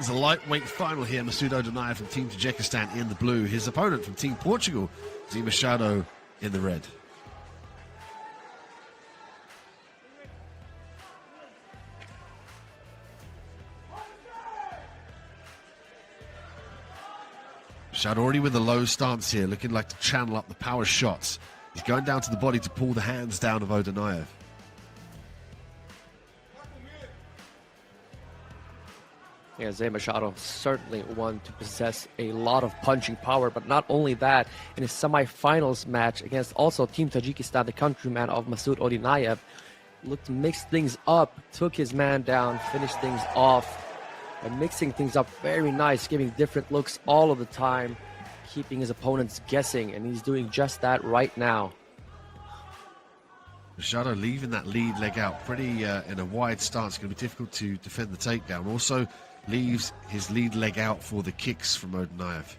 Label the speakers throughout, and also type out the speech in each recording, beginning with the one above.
Speaker 1: begins the lightweight final here. Masud Odinaev from Team Tajikistan in the blue. His opponent from Team Portugal, Machado, in the red. Machado already with a low stance here, looking like to channel up the power shots. He's going down to the body to pull the hands down of Odinaev.
Speaker 2: Yeah, Machado certainly one to possess a lot of punching power, but not only that, in his semifinals match against also Team Tajikistan, the countryman of Masud Odinaev, looked to mix things up, took his man down, finished things off, and mixing things up very nice, giving different looks all of the time, keeping his opponents guessing, and he's doing just that right now.
Speaker 1: Machado leaving that lead leg out pretty in a wide stance. It's going to be difficult to defend the takedown. Also leaves his lead leg out for the kicks from Odinaev.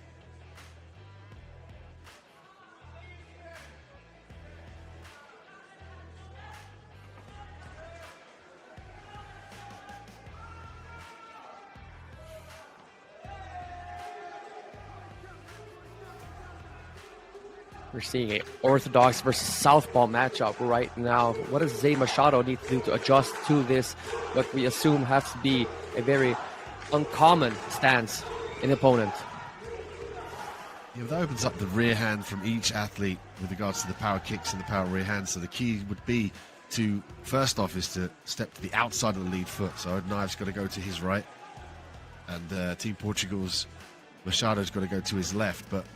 Speaker 2: We're seeing an orthodox versus southpaw matchup right now. What does Machado need to do to adjust to this, what we assume has to be a very uncommon stance in the opponent?
Speaker 1: Yeah, that opens up the rear hand from each athlete with regards to the power kicks and the power rear hands. So the key would be to, first off, is to step to the outside of the lead foot. So Odinaev's got to go to his right, and Team Portugal's Machado's got to go to his left. But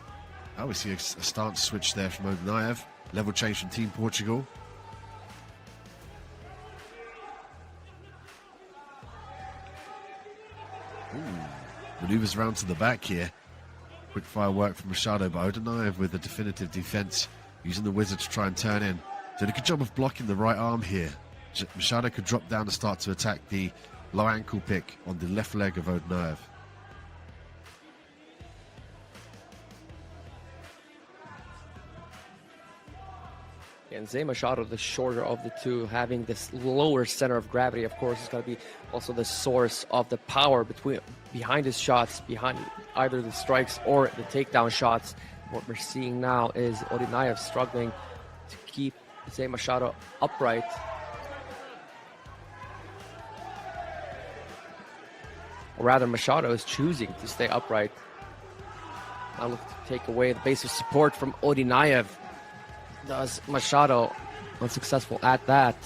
Speaker 1: we see a stance switch there from Odinaev. Level change from Team Portugal. Maneuvers around to the back here. Quick fire work from Machado, but Odinaev with a definitive defense, using the wizard to try and turn in. Did a good job of blocking the right arm here. Machado could drop down and start to attack the low ankle pick on the left leg of Odinaev.
Speaker 2: And Machado, the shorter of the two, having this lower center of gravity, of course, is going to be also the source of the power behind his shots, behind either the strikes or the takedown shots. What we're seeing now is Odinaev struggling to keep Machado upright. Or rather, Machado is choosing to stay upright. Now look to take away the base of support from Odinaev. Does Machado unsuccessful at that?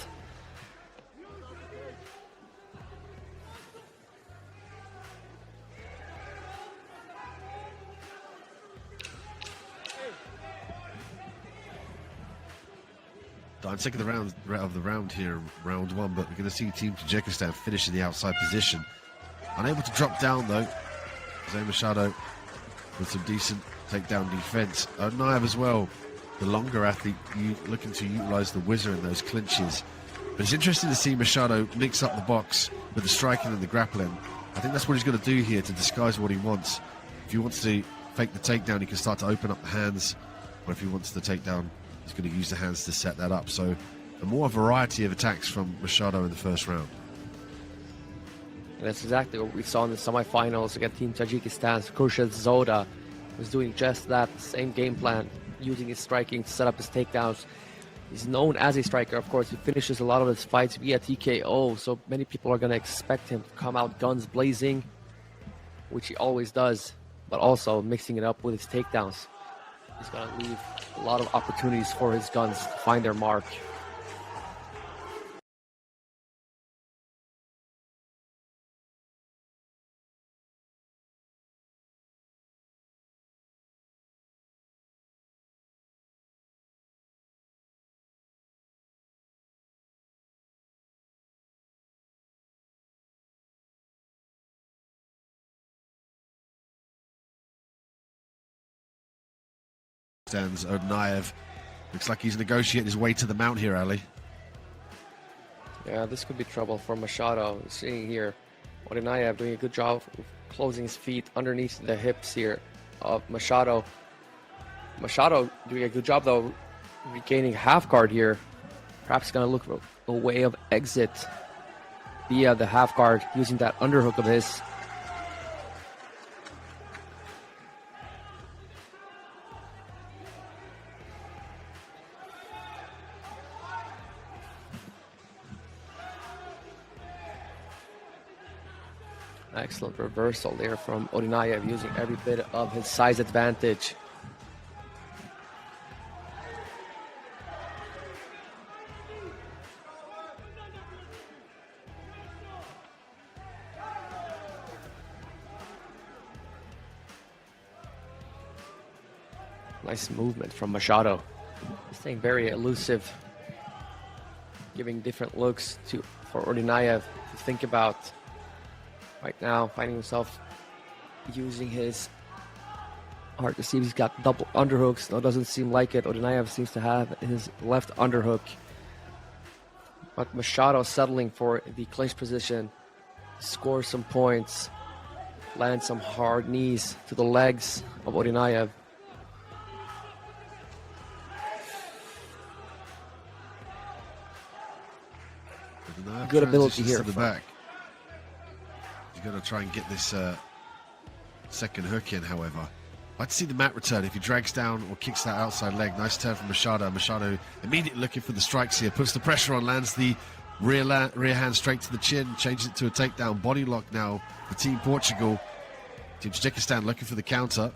Speaker 1: I'm taking the round here, round one, but we're going to see Team Tajikistan finish in the outside position. Unable to drop down though. Machado with some decent takedown defense. Odinaev as well, the longer athlete, looking to utilize the whizzer in those clinches. But it's interesting to see Machado mix up the box with the striking and the grappling. I think that's what he's going to do here to disguise what he wants. If he wants to fake the takedown, he can start to open up the hands. Or if he wants the takedown, he's going to use the hands to set that up. So a more variety of attacks from Machado in the first round.
Speaker 2: And that's exactly what we saw in the semifinals against Team Tajikistan's Khurshid Zoda. Was doing just that, the same game plan, using his striking to set up his takedowns. He's known as a striker, of course. He finishes a lot of his fights via TKO, so many people are going to expect him to come out guns blazing, which he always does, but also mixing it up with his takedowns. He's going to leave a lot of opportunities for his guns to find their mark.
Speaker 1: Stands Odinaev. Looks like he's negotiating his way to the mount here, Ali.
Speaker 2: Yeah, this could be trouble for Machado. Seeing here, Odinaev doing a good job of closing his feet underneath the hips here of Machado. Machado doing a good job, though, regaining half guard here. Perhaps going to look for a way of exit via the half guard, using that underhook of his. Excellent reversal there from Odinaev, using every bit of his size advantage. Nice movement from Machado. Staying very elusive, giving different looks for Odinaev to think about. Right now, finding himself using his, hard to see if he's got double underhooks. No, it doesn't seem like it. Odinaev seems to have his left underhook. But Machado settling for the clinch position, score some points, land some hard knees to the legs of Odinaev. Good ability here.
Speaker 1: To the back. He's got to try and get this second hook in, however. I'd like to see the mat return if he drags down or kicks that outside leg. Nice turn from Machado. Machado immediately looking for the strikes here. Puts the pressure on, lands the rear hand straight to the chin, changes it to a takedown. Body lock now for Team Portugal. Team Tajikistan looking for the counter.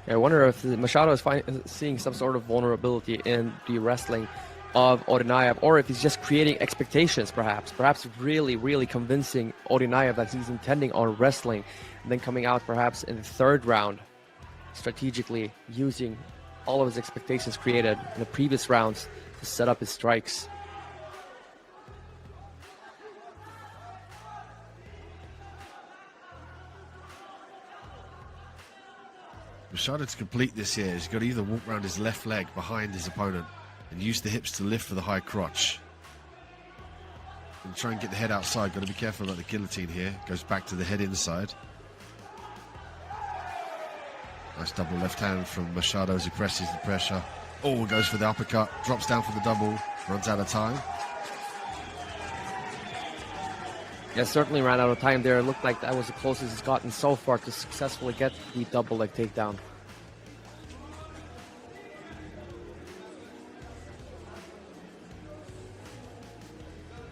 Speaker 2: I wonder if Machado is seeing some sort of vulnerability in the wrestling of Odinaev, or if he's just creating expectations, perhaps really convincing Odinaev that he's intending on wrestling, and then coming out perhaps in the third round strategically using all of his expectations created in the previous rounds to set up his strikes.
Speaker 1: Machado to complete this here, he's got to either walk around his left leg behind his opponent and use the hips to lift for the high crotch. And try and get the head outside. Got to be careful about the guillotine here. Goes back to the head inside. Nice double left hand from Machado as he presses the pressure. Oh, goes for the uppercut. Drops down for the double. Runs out of time.
Speaker 2: Yeah, certainly ran out of time there. It looked like that was the closest he's gotten so far to successfully get the double leg takedown.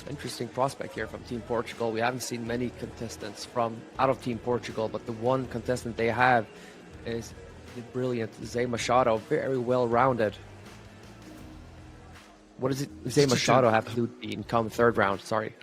Speaker 2: Interesting prospect here from Team Portugal. We haven't seen many contestants from out of Team Portugal, but the one contestant they have is the brilliant Zé Machado, very well rounded. What does Zé Machado have to do in come third round? Sorry.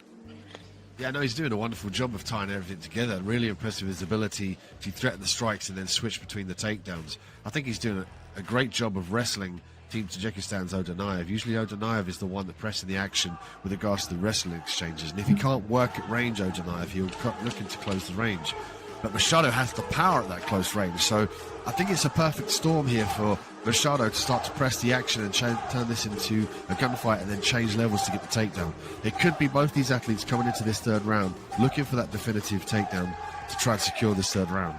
Speaker 1: Yeah, no, he's doing a wonderful job of tying everything together. Really impressive his ability to threaten the strikes and then switch between the takedowns. I think he's doing a great job of wrestling Team Tajikistan's Odinaev. Usually Odinaev is the one that pressing the action with regards to the wrestling exchanges. And if he can't work at range, Odinaev, he'll looking to close the range. But Machado has the power at that close range. So I think it's a perfect storm here for Machado to start to press the action and turn this into a gunfight and then change levels to get the takedown. It could be both these athletes coming into this third round looking for that definitive takedown to try and secure this third round.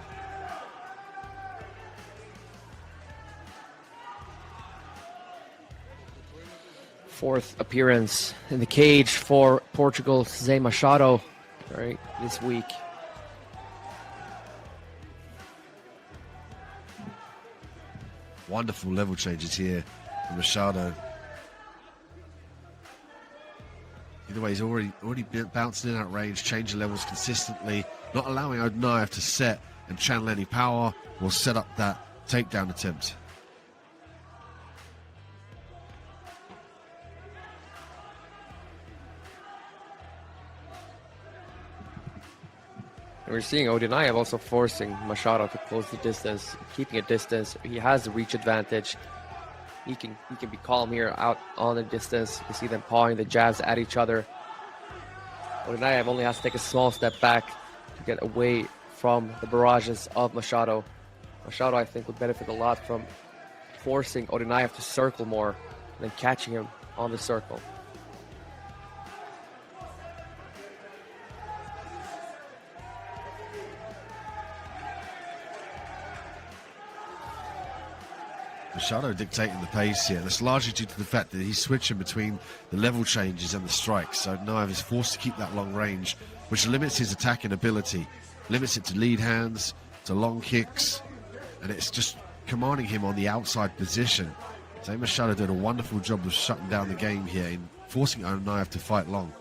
Speaker 2: Fourth appearance in the cage for Portugal's Zé Machado this week.
Speaker 1: Wonderful level changes here from Machado. Either way, he's already been bouncing in out range, changing levels consistently, not allowing Odinaev to set and channel any power or set up that takedown attempt.
Speaker 2: We're seeing Odinaev also forcing Machado to close the distance, keeping a distance. He has the reach advantage. He can be calm here out on the distance. You can see them pawing the jabs at each other. Odinaev only has to take a small step back to get away from the barrages of Machado. Machado, I think, would benefit a lot from forcing Odinaev to circle more than catching him on the circle.
Speaker 1: Machado dictating the pace here. That's largely due to the fact that he's switching between the level changes and the strikes. So Odinaev is forced to keep that long range, which limits his attacking ability, limits it to lead hands, to long kicks, and it's just commanding him on the outside position. So Machado did a wonderful job of shutting down the game here and forcing Odinaev to fight long.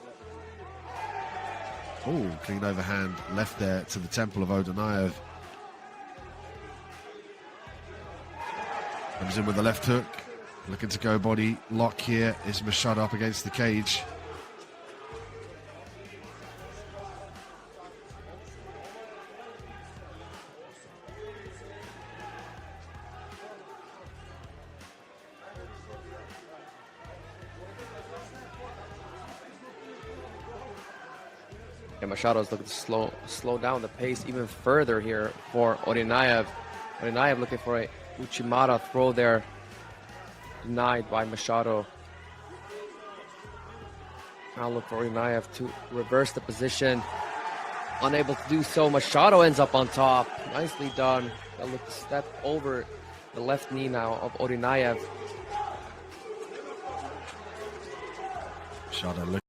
Speaker 1: Oh, clean overhand left there to the temple of Odinaev. Comes in with the left hook. Looking to go body lock here. Is Machado up against the cage.
Speaker 2: And Machado's looking to slow down the pace even further here for Odinaev. Odinaev looking for a Uchimata throw there, denied by Machado. Now look for Odinaev to reverse the position. Unable to do so, Machado ends up on top. Nicely done. They'll look to step over the left knee now of Odinaev.
Speaker 1: Machado looking